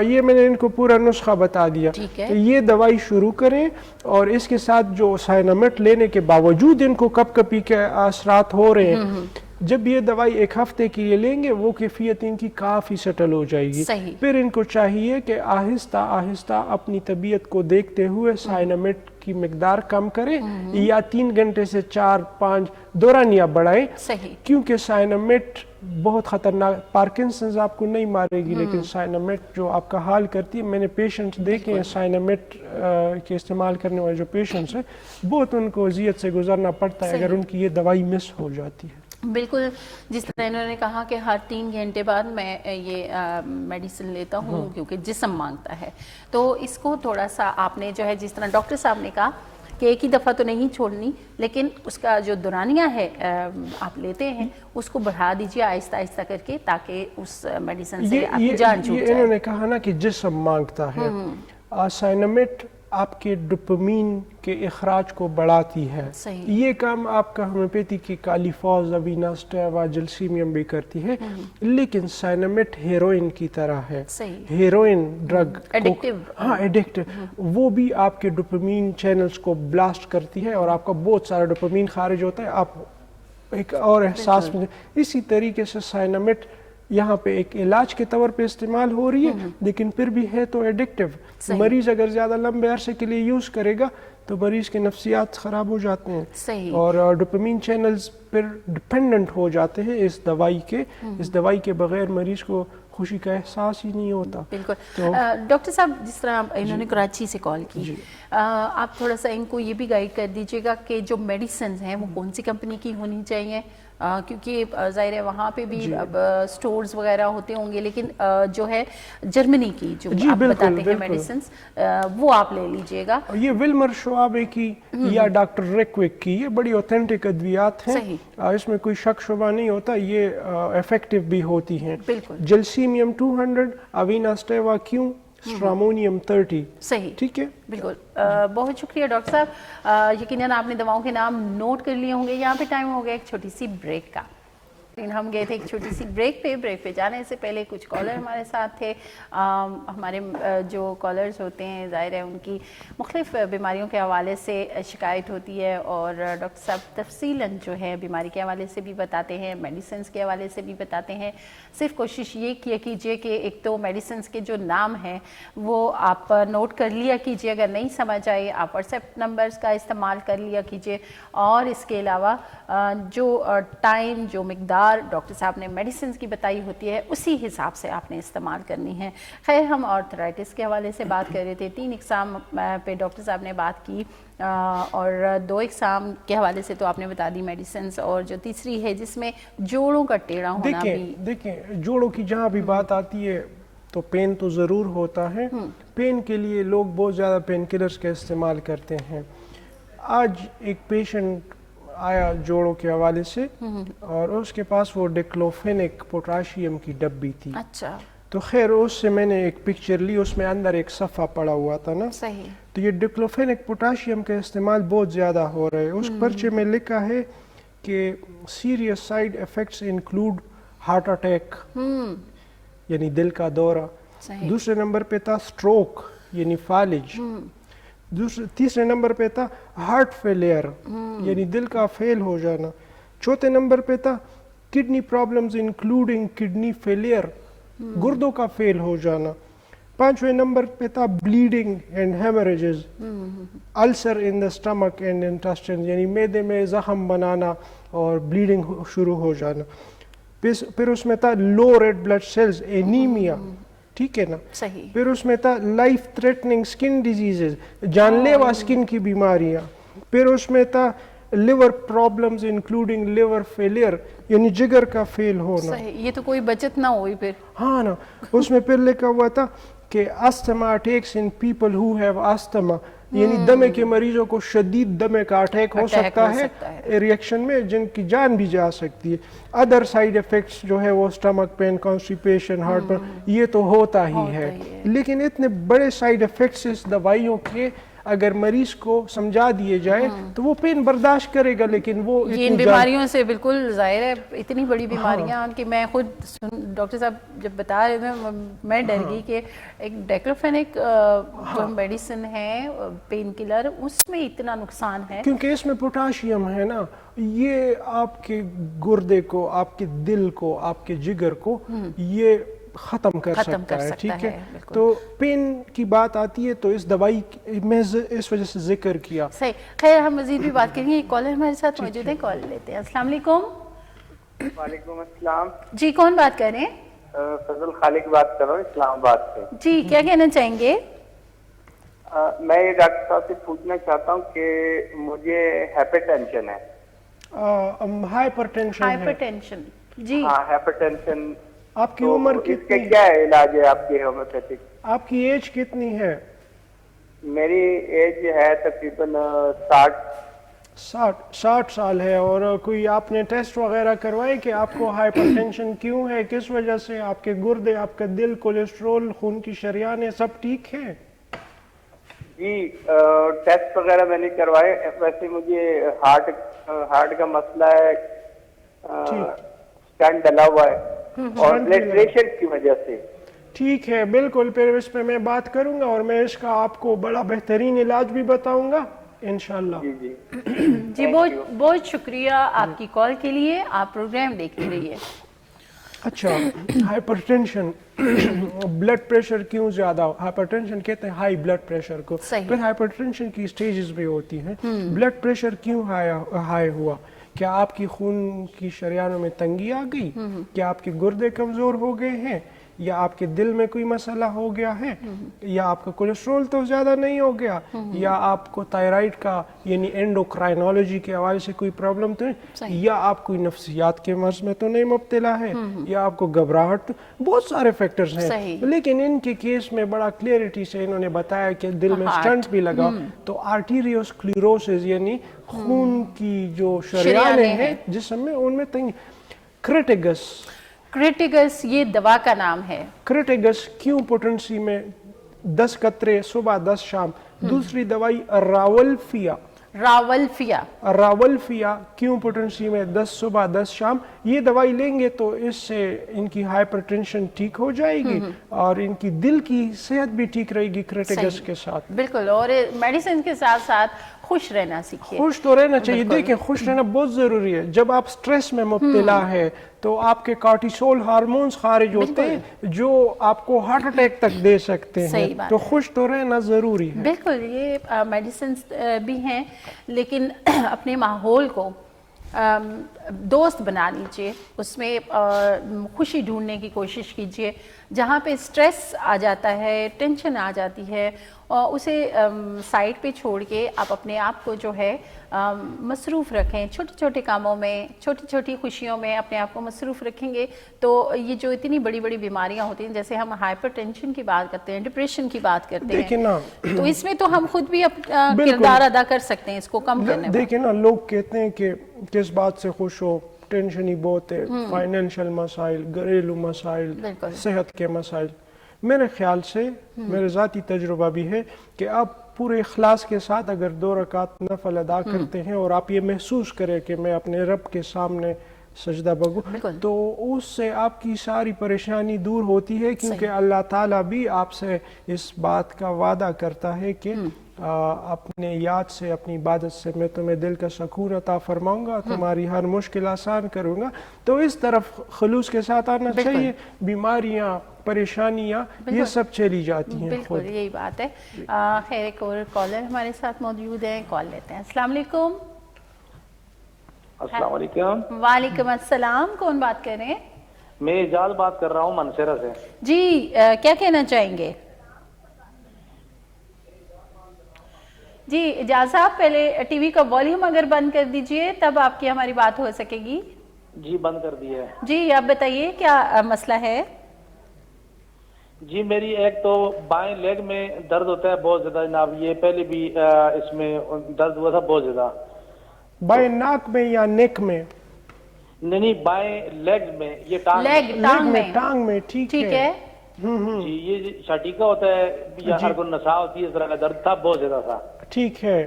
یہ میں نے ان کو پورا نسخہ بتا دیا کہ یہ دوائی شروع کریں, اور اس کے ساتھ جو سائنامیٹ لینے کے باوجود ان کو کپ کپی کے اثرات ہو رہے ہیں, جب یہ دوائی ایک ہفتے کے لیے لیں گے وہ کیفیت ان کی کافی سیٹل ہو جائے گی. پھر ان کو چاہیے کہ آہستہ آہستہ اپنی طبیعت کو دیکھتے ہوئے سائنامیٹ کی مقدار کم کریں, یا 3 گھنٹے سے 4-5 دورانیہ بڑھائیں, کیونکہ سائنامیٹ بہت خطرناک. پارکنسنز آپ کو نہیں مارے گی, لیکن سائنامیٹ جو آپ کا حال کرتی ہے, میں نے پیشنٹس دیکھے ہیں سائنامیٹ کے استعمال کرنے والے جو پیشنٹس ہیں, بہت ان کو اذیت سے گزرنا پڑتا ہے اگر ان کی یہ دوائی مس ہو جاتی ہے. بالکل, جس طرح انہوں نے کہا کہ ہر 3 گھنٹے بعد میں یہ میڈیسن لیتا ہوں کیونکہ جسم مانگتا ہے, تو اس کو تھوڑا سا آپ نے جو ہے, جس طرح ڈاکٹر صاحب نے کہا کہ ایک ہی دفعہ تو نہیں چھوڑنی, لیکن اس کا جو دورانیہ ہے آپ لیتے ہیں اس کو بڑھا دیجیے آہستہ آہستہ کر کے, تاکہ اس میڈیسن سے آپ کی جان چھوٹ جائے. انہوں نے کہا نا کہ جسم مانگتا ہے. سائنامیٹ آپ کے ڈوپامین کے اخراج کو بڑھاتی ہے. یہ کام آپ کا ہومیوپیتھی کی کالیفاز, اوینا سٹائیوا, جلسیمیم بھی کرتی ہے, لیکن سائنامیٹ ہیروئن کی طرح ہے. ہیروئن ڈرگ, ایڈکٹو, وہ بھی آپ کے ڈوپامین چینلز کو بلاسٹ کرتی ہے, اور آپ کا بہت سارا ڈوپامین خارج ہوتا ہے, آپ ایک اور احساس میں. اسی طریقے سے سائنامیٹ یہاں پہ ایک علاج کے طور پہ استعمال ہو رہی ہے, لیکن پھر بھی ہے تو ایڈکٹیو. مریض اگر زیادہ لمبے عرصے کے لیے یوز کرے گا تو مریض کے نفسیات خراب ہو جاتے ہیں, اور ڈوپامین چینلز پھر ڈیپینڈنٹ ہو جاتے ہیں اس دوائی کے. اس دوائی کے بغیر مریض کو خوشی کا احساس ہی نہیں ہوتا. بالکل. ڈاکٹر صاحب, جس طرح انہوں نے کراچی سے کال کی, آپ تھوڑا سا ان کو یہ بھی گائیڈ کر دیجیے گا کہ جو میڈیسنز ہیں وہ کون سی کمپنی کی ہونی چاہیے, کیونکہ ظاہر ہے وہاں پہ بھی اب سٹورز وغیرہ ہوتے ہوں گے, لیکن جو ہے جرمنی کی جو آپ بتاتے ہیں میڈیسنز, وہ آپ لے لیجئے گا. یہ ولمر شعابے کی یا ڈاکٹر ریکوک کی, یہ بڑی اوتھینٹک ادویات ہیں, اس میں کوئی شک شبہ نہیں ہوتا, یہ ایفیکٹیو بھی ہوتی ہیں. جلسیمیم 200, اوینا سٹائیوا کیوں, اسٹرامونیم 30. صحیح, ٹھیک ہے, بالکل. بہت شکریہ ڈاکٹر صاحب, یقیناً آپ نے دواؤں کے نام نوٹ کر لیے ہوں گے. یہاں پہ ٹائم ہو گیا ایک چھوٹی سی بریک کا. ہم گئے تھے ایک چھوٹی سی بریک پہ جانے سے پہلے کچھ کالر ہمارے ساتھ تھے. ہمارے جو کالرز ہوتے ہیں ظاہر ہے ان کی مختلف بیماریوں کے حوالے سے شکایت ہوتی ہے, اور ڈاکٹر صاحب تفصیلاً جو ہے بیماری کے حوالے سے بھی بتاتے ہیں, میڈیسنز کے حوالے سے بھی بتاتے ہیں. صرف کوشش یہ کیا کیجئے کہ ایک تو میڈیسنز کے جو نام ہیں وہ آپ نوٹ کر لیا کیجئے, اگر نہیں سمجھ آئے آپ واٹس ایپ نمبرز کا استعمال کر لیا کیجئے, اور اس کے علاوہ جو ٹائم, جو مقدار ڈاکٹر صاحب نے میڈیسنز کی بتائی ہوتی ہے اسی حساب سے آپ نے استعمال کرنی ہے. خیر, ہم آرتھرائٹس کے حوالے سے بات کر رہے تھے. 3 اقسام پہ ڈاکٹر صاحب نے بات کی, اور 2 اقسام کے حوالے سے تو آپ نے بتا دی میڈیسنز, اور جو تیسری ہے جس میں جوڑوں کا ٹیڑھا ہونا بھی. دیکھیں جوڑوں کی جہاں بھی بات آتی ہے تو پین تو ضرور ہوتا ہے. پین کے لیے لوگ بہت زیادہ پین کلرز کا استعمال کرتے ہیں. آج ایک پیشنٹ آیا جوڑوں کے حوالے سے, اور اس کے پاس وہ ڈیکلوفینک پوٹاشیم کی ڈبی تھی. اچھا, تو خیر اس سے میں نے ایک پکچر لی, اس میں اندر ایک صفحہ پڑا ہوا تھا نا. صحیح. تو یہ ڈیکلوفینک پوٹاشیم کا استعمال بہت زیادہ ہو رہا ہے. اس پرچے میں لکھا ہے کہ serious side effects include heart attack یعنی دل کا دورہ. دوسرے نمبر پہ تھا اسٹروک یعنی فالج. تیسرے نمبر پہ تھا ہارٹ فیلئر یعنی دل کا فیل ہو جانا. چوتھے نمبر پہ تھا kidney problems including kidney failure, گردوں کا فیل ہو جانا. پانچویں نمبر پہ تھا bleeding and haemorrhages, ulcer in the stomach and intestine یعنی معدے میں زخم بنانا اور بلیڈنگ شروع ہو جانا. پھر اس میں تھا low red blood cells anaemia, ٹھیک ہے نا. پھر اس میں تھا لائف تھریٹننگ اسکن ڈیزیزز, جان لیوا اسکن کی بیماریاں. پھر اس میں تھا liver problems including liver failure یعنی جگر کا فیل ہونا. یہ تو کوئی بچت نہ ہوئی پھر. ہاں نا. اس میں پھر لکھا ہوا تھا کہ asthma attacks in people who have asthma یعنی دمے کے مریضوں کو شدید دمے کا اٹیک ہو سکتا ہے ریئیکشن میں جن کی جان بھی جا سکتی ہے. ادر سائیڈ افیکٹس جو ہے وہ stomach pain, constipation, heart pain, یہ تو ہوتا ہی ہے. لیکن اتنے بڑے سائیڈ افیکٹس اس دوائیوں کے اگر مریض کو سمجھا دیے جائے تو وہ پین برداشت کرے گا. لیکن وہ ان بیماریوں سے بالکل ظاہر ہے, اتنی بڑی بیماریاں کہ میں خود ڈاکٹر صاحب جب بتا رہے تھے میں ڈر گئی کہ ایک ڈیکلوفینک جو میڈیسن ہے پین کلر, اس میں اتنا نقصان ہے کیونکہ اس میں پوٹاشیم ہے نا. یہ آپ کے گردے کو, آپ کے دل کو, آپ کے جگر کو یہ ختم کر سکتا ہے, ٹھیک ہے. تو پین کی بات آتی ہے تو اس دوائی میں اس وجہ سے ذکر کیا. صحیح. خیر ہم مزید بھی بات کریں گے. ایک کالر ہمارے ساتھ موجود ہے, کال لیتے ہیں. السلام علیکم. وعلیکم السلام. جی کون بات کر رہے ہیں؟ فضل خالق بات کر رہا ہوں اسلام آباد سے. جی کیا کہنا چاہیں گے؟ میں یہ ڈاکٹر صاحب سے پوچھنا چاہتا ہوں کہ مجھے ہائپر ٹینشن ہے. Hypertension. جی ہاں ہائپر ٹینشن. آپ کی عمر اس کا کیا علاج ہے آپ کے ہومیوپیتھک؟ آپ کی ایج کتنی ہے؟ میری ایج ہے تقریباً 60 سال ہے. اور کوئی آپ نے ٹیسٹ وغیرہ کروائے کہ آپ کو ہائپر ٹینشن کیوں ہے, کس وجہ سے؟ آپ کے گردے, آپ کا دل, کولیسٹرول, خون کی شریانیں سب ٹھیک ہیں؟ جی ٹیسٹ وغیرہ میں نے کروائے. ویسے مجھے ہارٹ کا مسئلہ ہے, اسٹینٹ ڈلا ہوا ہے اور بلڈ پریشر کی وجہ سے. ٹھیک ہے بالکل. پھر اس پہ میں بات کروں گا اور میں اس کا آپ کو بڑا بہترین علاج بھی بتاؤں گا انشاءاللہ. جی بہت شکریہ آپ کی کال کے لیے. آپ پروگرام دیکھتے رہیے. اچھا, ہائپر ٹینشن, بلڈ پریشر کیوں زیادہ؟ ہائپر ٹینشن کہتے ہیں ہائی بلڈ پریشر کو. پھر ہائپر ٹینشن کی سٹیجز بھی ہوتی ہیں. بلڈ پریشر کیوں ہائی ہوا؟ کیا آپ کی خون کی شریانوں میں تنگی آ گئی؟ کیا آپ کے گردے کمزور ہو گئے ہیں؟ یا آپ کے دل میں کوئی مسئلہ ہو گیا ہے؟ یا آپ کا کولیسٹرول تو زیادہ نہیں ہو گیا؟ یا آپ کو تائرائیڈ کا یعنی اینڈوکرائنالوجی کے حوالے سے کوئی پرابلم تو نہیں؟ یا آپ کوئی نفسیات کے مرض میں تو نہیں مبتلا ہے؟ یا آپ کو گھبراہٹ؟ بہت سارے فیکٹرز ہیں. لیکن ان کے کیس میں بڑا کلیئرٹی سے انہوں نے بتایا کہ دل میں سٹنٹ بھی لگا تو آرٹیریوسکلیروسس یعنی خون کی جو شریانیں ہیں جسم میں ان میں تنگی. کریٹیگس یہ دوا کا نام ہے. کریٹیگس کیوں پوٹنسی میں 10 قطرے صبح 10 شام. دوسری دوائی راولفیا کیوں پوٹنسی میں 10 صبح 10 شام. یہ دوائی لیں گے تو اس سے ان کی ہائپر ٹینشن ٹھیک ہو جائے گی اور ان کی دل کی صحت بھی ٹھیک رہے گی کریٹیگس کے ساتھ. بالکل. اور میڈیسن کے ساتھ ساتھ خوش رہنا سیکھیے. خوش تو رہنا چاہیے. دیکھیں خوش رہنا بہت ضروری ہے. جب آپ سٹریس میں مبتلا ہے تو آپ کے کارٹیسول ہارمونز خارج ہوتے ہیں جو آپ کو ہارٹ اٹیک تک دے سکتے ہیں. تو خوش تو رہنا ضروری ہے. بالکل. یہ میڈیسنز بھی ہیں لیکن اپنے ماحول کو دوست بنا لیجئے, اس میں خوشی ڈھونڈنے کی کوشش کیجئے. جہاں پہ سٹریس آ جاتا ہے, ٹینشن آ جاتی ہے, اور اسے سائڈ پہ چھوڑ کے آپ اپنے آپ کو جو ہے مصروف رکھیں. چھوٹے چھوٹے کاموں میں, چھوٹی چھوٹی خوشیوں میں اپنے آپ کو مصروف رکھیں گے تو یہ جو اتنی بڑی بڑی بیماریاں ہوتی ہیں, جیسے ہم ہائپر ٹینشن کی بات کرتے ہیں, ڈپریشن کی بات کرتے ہیں, تو اس میں تو ہم خود بھی اپنا کردار ادا کر سکتے ہیں اس کو کم کرنے میں. دیکھیں نا, لوگ کہتے ہیں کہ کس بات سے خوش ہو, ٹینشن ہی بہت ہے, فائنینشل مسائل, گھریلو مسائل, صحت کے مسائل. میرے خیال سے میرے ذاتی تجربہ بھی ہے کہ آپ پورے اخلاص کے ساتھ اگر 2 رکعت نفل ادا کرتے ہیں اور آپ یہ محسوس کریں کہ میں اپنے رب کے سامنے سجدہ بگو، تو اس سے آپ کی ساری پریشانی دور ہوتی ہے، کیونکہ اللہ تعالیٰ بھی آپ سے اس بات کا وعدہ کرتا ہے کہ اپنے یاد سے، اپنی عبادت سے میں تمہیں دل کا سکون عطا فرماؤں گا، تمہاری ہر مشکل آسان کروں گا. تو اس طرف خلوص کے ساتھ آنا چاہیے. بیماریاں، پریشانیاں یہ سب چلی جاتی ہیں. بالکل یہی بات ہے. خیر ایک اور کالر ہمارے ساتھ موجود ہیں، کال لیتے ہیں. السلام علیکم. السلام علیکم. وعلیکم السلام. کون بات کر رہے ہیں؟ میں اعجاز بات کر رہا ہوں منصیرہ سے. جی کیا کہنا چاہیں گے؟ جی اعجاز صاحب پہلے ٹی وی کا والیوم اگر بند کر دیجئے تب آپ کی ہماری بات ہو سکے گی. جی بند کر دی ہے. جی آپ بتائیے کیا مسئلہ ہے؟ جی میری ایک تو بائیں لیگ میں درد ہوتا ہے بہت زیادہ جناب. یہ پہلے بھی اس میں درد ہوا تھا بہت زیادہ. بائیں ناک میں یا نیک میں؟ نہیں بائیں لیگ میں. یہ ٹانگ میں. ٹھیک ہے. جی یہ شاٹیکا ہوتا ہے یا ارگن نسا ہوتی ہے، اس طرح کا درد تھا بہت زیادہ تھا. ٹھیک ہے.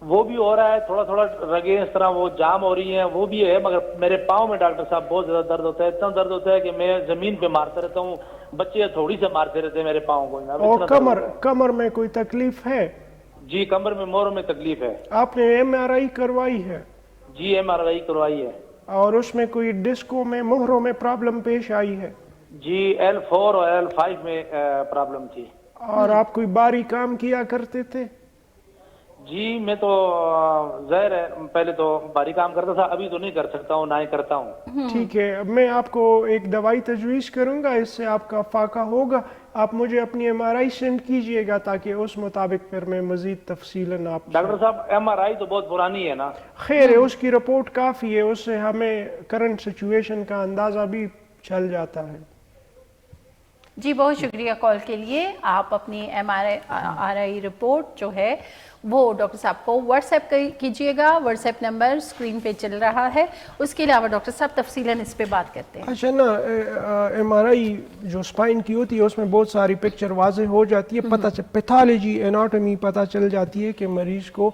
وہ بھی ہو رہا ہے تھوڑا تھوڑا، رگیں اس طرح وہ جام ہو رہی ہیں وہ بھی ہے، مگر میرے پاؤں میں ڈاکٹر صاحب بہت زیادہ درد ہوتا ہے. اتنا درد ہوتا ہے کہ میں زمین پہ مارتا رہتا ہوں، بچے تھوڑی سے مارتے رہتے ہیں میرے پاؤں کو. اور کمر میں کوئی تکلیف ہے؟ جی کمر میں موروں میں تکلیف ہے. آپ نے ایم آر آئی کروائی ہے؟ جی ایم آر آئی کروائی ہے. اور اس میں کوئی ڈسکوں میں، مہروں میں پرابلم پیش آئی ہے؟ جی L4 اور L5 میں پرابلم تھی. اور آپ کوئی باری کام کیا کرتے تھے؟ جی میں تو ظاہر ہے پہلے تو باری کام کرتا تھا، ابھی تو نہیں کر سکتا ہوں، نہ ہی کرتا ہوں. ٹھیک ہے. میں آپ کو ایک دوائی تجویز کروں گا، اس سے آپ کا فاقہ ہوگا. آپ مجھے اپنی ایم آر آئی سینڈ کیجئے گا تاکہ اس مطابق پھر میں مزید تفصیلاً آپ. ڈاکٹر صاحب ایم آر آئی تو بہت پرانی ہے نا. خیر ہے، اس کی رپورٹ کافی ہے، اس سے ہمیں کرنٹ سچویشن کا اندازہ بھی چل جاتا ہے. جی بہت شکریہ کال کے لیے. آپ اپنی ایم آر آئی رپورٹ جو ہے وہ ڈاکٹر صاحب کو واٹس ایپ کیجئے گا. واٹس ایپ نمبر اسکرین پہ چل رہا ہے. اس کے علاوہ ڈاکٹر صاحب تفصیلاً اس پہ بات کرتے ہیں. اچھا نا، ایم آر آئی جو اسپائن کی ہوتی ہے اس میں بہت ساری پکچر واضح ہو جاتی ہے، پیتھالوجی اناٹومی پتہ چل جاتی ہے کہ مریض کو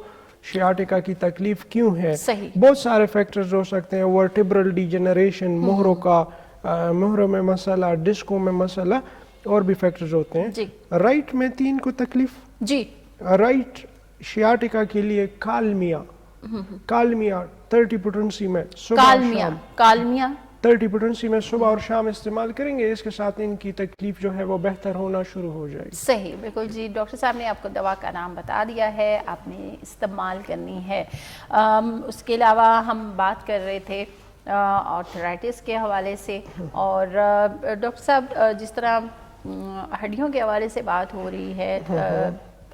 شیاٹیکا کی تکلیف کیوں ہے. بہت سارے فیکٹرز ہو سکتے ہیں، ورٹیبرل ڈیجنریشن، مہروں میں مسئلہ، ڈسکوں میں مسئلہ، اور بھی فیکٹرز ہوتے ہیں. رائٹ میں 3 کو تکلیف. جی رائٹ شیاٹیکا کے لیے کالمیا 30 پوٹنسی میں صبح اور شام استعمال کریں گے. اس کے ساتھ ان کی تکلیف جو ہے وہ بہتر ہونا شروع ہو جائے گی. صحیح بالکل. جی ڈاکٹر صاحب نے آپ کو دوا کا نام بتا دیا ہے، آپ نے استعمال کرنی ہے. اس کے علاوہ ہم بات کر رہے تھے آرتھرائٹس کے حوالے سے، اور ڈاکٹر صاحب جس طرح ہڈیوں کے حوالے سے بات ہو رہی ہے،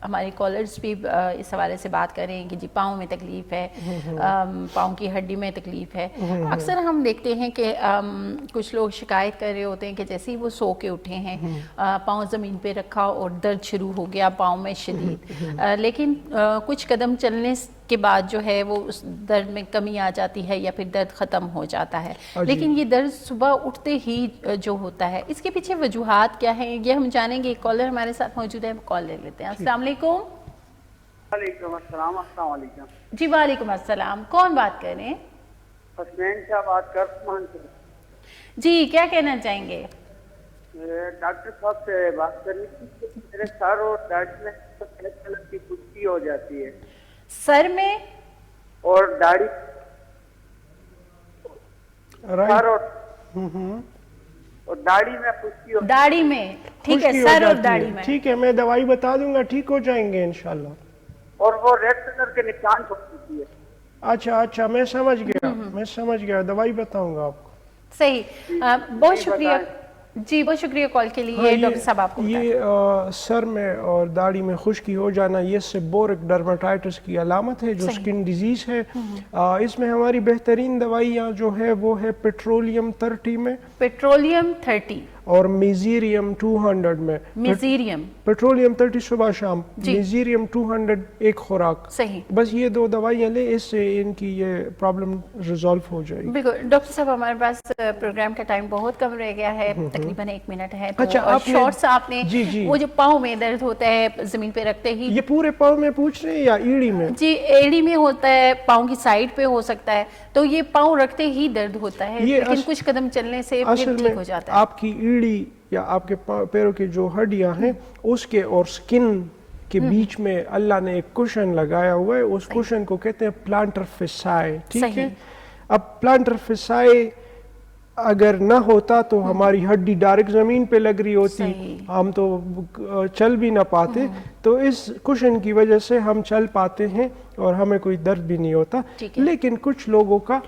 ہمارے کالرز بھی اس حوالے سے بات کر رہے ہیں کہ جی پاؤں میں تکلیف ہے، پاؤں کی ہڈی میں تکلیف ہے. اکثر ہم دیکھتے ہیں کہ کچھ لوگ شکایت کر رہے ہوتے ہیں کہ جیسے ہی وہ سو کے اٹھے ہیں، پاؤں زمین پہ رکھا اور درد شروع ہو گیا پاؤں میں شدید، لیکن کچھ قدم چلنے کے بعد جو ہے وہ اس درد میں کمی آ جاتی ہے یا پھر درد ختم ہو جاتا ہے. لیکن یہ درد صبح اٹھتے ہی جو ہوتا ہے، اس کے پیچھے وجوہات کیا ہیں یہ ہم جانیں گے. ایک کالر ہمارے ساتھ موجود ہے، کال لے لیتے ہیں. السلام علیکم. وعلیکم السلام. السلام علیکم. جی وعلیکم السلام. کون بات کر رہے ہیں؟ حسنین صاحب بات کر رہے ہیں. جی کیا کہنا چاہیں گے؟ ڈاکٹر صاحب سے بات کرنی تھی. میرے سر اور داڑھی میں بلیک کلر کی خشکی ہو جاتی ہے. سر میں اور داڑھی، سر اور داڑھی میں خشکی، داڑھی میں. ٹھیک ہے، سر اور داڑھی میں. ٹھیک ہے، میں دوائی بتا دوں گا، ٹھیک ہو جائیں گے انشاءاللہ. اور وہ ریڈ کلر کے نشان چھوڑ دیتی ہے. اچھا میں سمجھ گیا، دوائی بتاؤں گا آپ کو. صحیح. بہت شکریہ. جی بہت شکریہ کال کے لیے. ڈاکٹر صاحب آپ کو یہ سر میں اور داڑھی میں خشکی ہو جانا یہ سیبورک ڈرماٹائٹس کی علامت ہے جو سکن ڈیزیز ہے. اس میں ہماری بہترین دوائیاں جو ہے وہ ہے پیٹرولیم 30 میں. پیٹرولیم 30 اور میزیریم 200 میں. میزیریم پیٹرولیم 30 صبح شام, میزیریم 200 ایک خوراک. صحیح. بس یہ 2 دوائیاں لیں, اس سے ان کی یہ پرابلم ریزالو ہو جائے گی. بالکل ڈاکٹر صاحب, ہمارے پاس پروگرام کا ٹائم بہت کم رہ گیا ہے, تقریباً 1 منٹ ہے. اچھا, شارٹس آپ نے وہ جو پاؤں میں درد ہوتا ہے زمین پہ رکھتے ہی, یہ پورے پاؤں میں پوچھ رہے ہیں یا ایڑی میں؟ جی ایڑی میں ہوتا ہے, پاؤں کی سائڈ پہ ہو سکتا ہے, تو یہ پاؤں رکھتے ہی درد ہوتا ہے, لیکن کچھ قدم چلنے سے پھر ٹھیک ہو جاتا ہے. آپ کی ایڑی یا آپ کے پیروں کی جو ہڈیاں ہیں اس کے اور سکن کے بیچ میں اللہ نے ایک کشن لگایا ہوا ہے, اس کشن کو کہتے ہیں پلانٹر فیسائی. ٹھیک ہے, اب پلانٹر فیسائی اگر نہ ہوتا تو ہماری ہڈی ڈائریکٹ زمین پہ لگ رہی ہوتی, ہم تو چل بھی نہ پاتے. تو اس کشن کی وجہ سے ہم چل پاتے ہیں اور ہمیں کوئی درد بھی نہیں ہوتا. لیکن کچھ لوگوں کا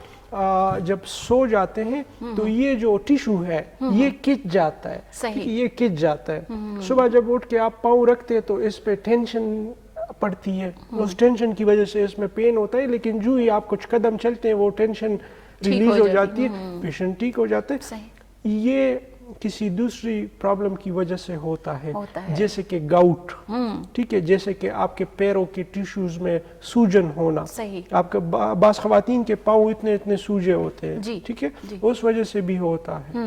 جب سو جاتے ہیں تو یہ جو ٹیشو ہے یہ کھچ جاتا ہے, یہ کھچ جاتا ہے. صبح جب اٹھ کے آپ پاؤں رکھتے تو اس پہ ٹینشن پڑتی ہے, اس ٹینشن کی وجہ سے اس میں پین ہوتا ہے, لیکن جو ہی آپ کچھ قدم چلتے ہیں وہ ٹینشن ریلیز ہو جاتی ہے, پیشنٹ ٹھیک ہو جاتے ہیں. یہ کسی دوسری پرابلم کی وجہ سے ہوتا ہے, جیسے کہ گاؤٹ. ٹھیک ہے, جیسے کہ آپ کے پیروں کے ٹیشوز میں سوجن ہونا. آپ کے بعض خواتین کے پاؤں اتنے سوجے ہوتے ہیں, ٹھیک ہے, اس وجہ سے بھی ہوتا ہے.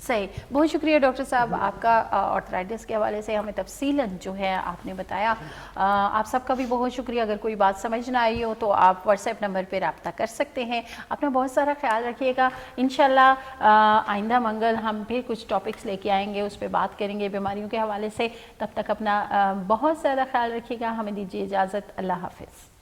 صحیح, بہت شکریہ ڈاکٹر صاحب آپ کا آرتھرائٹس کے حوالے سے ہمیں تفصیلاً جو ہے آپ نے بتایا. آپ سب کا بھی بہت شکریہ. اگر کوئی بات سمجھ نہ آئی ہو تو آپ واٹس ایپ نمبر پہ رابطہ کر سکتے ہیں. اپنا بہت سارا خیال رکھیے گا. انشاءاللہ آئندہ منگل ہم پھر کچھ ٹاپکس لے کے آئیں گے, اس پہ بات کریں گے بیماریوں کے حوالے سے. تب تک اپنا بہت زیادہ خیال رکھیے گا. ہمیں دیجیے اجازت. اللہ حافظ.